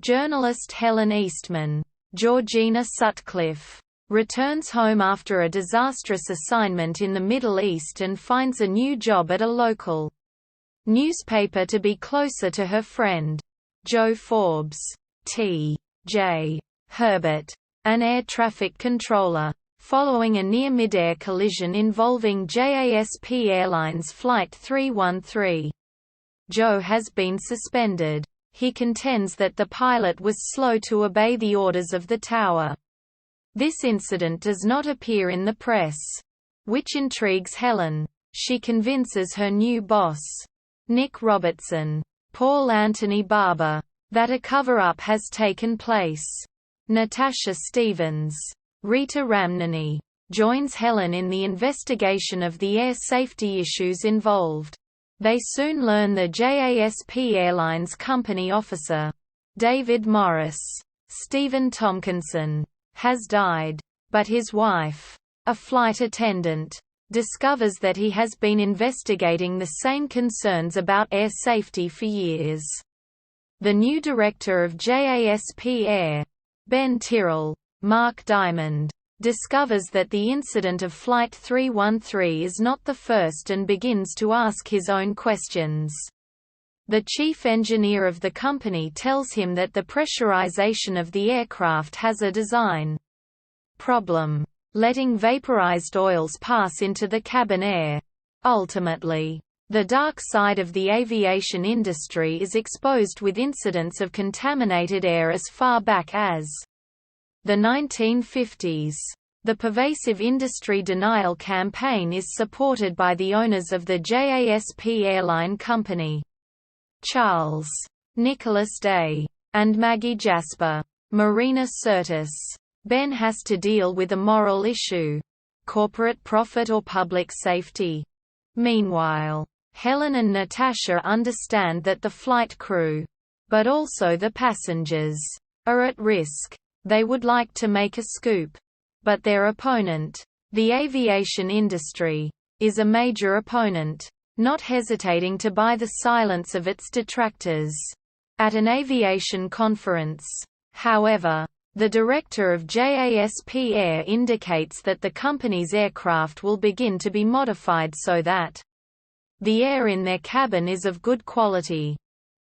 Journalist Helen Eastman, Georgina Sutcliffe, returns home after a disastrous assignment in the Middle East and finds a new job at a local newspaper to be closer to her friend. Joe Forbes, T.J. Herbert, an air traffic controller, following a near mid-air collision involving JASP Airlines Flight 313. Joe has been suspended. He contends that the pilot was slow to obey the orders of the tower. This incident does not appear in the press, which intrigues Helen. She convinces her new boss, Nick Robertson, Paul Anthony Barber, that a cover-up has taken place. Natasha Stevens, Rita Ramnani, joins Helen in the investigation of the air safety issues involved. They soon learn the JASP Airlines company officer, David Morris, Stephen Tompkinson, has died, but his wife, a flight attendant, discovers that he has been investigating the same concerns about air safety for years. The new director of JASP Air, Ben Tyrrell, Mark Diamond, discovers that the incident of Flight 313 is not the first and begins to ask his own questions. The chief engineer of the company tells him that the pressurization of the aircraft has a design problem, letting vaporized oils pass into the cabin air. Ultimately, the dark side of the aviation industry is exposed with incidents of contaminated air as far back as the 1950s. The pervasive industry denial campaign is supported by the owners of the JASP Airline Company, Charles, Nicholas Day, and Maggie Jasper. Marina Sirtis. Ben has to deal with a moral issue: corporate profit or public safety. Meanwhile, Helen and Natasha understand that the flight crew, but also the passengers, are at risk. They would like to make a scoop. But their opponent, the aviation industry, is a major opponent, not hesitating to buy the silence of its detractors. At an aviation conference, however, the director of JASP Air indicates that the company's aircraft will begin to be modified so that the air in their cabin is of good quality.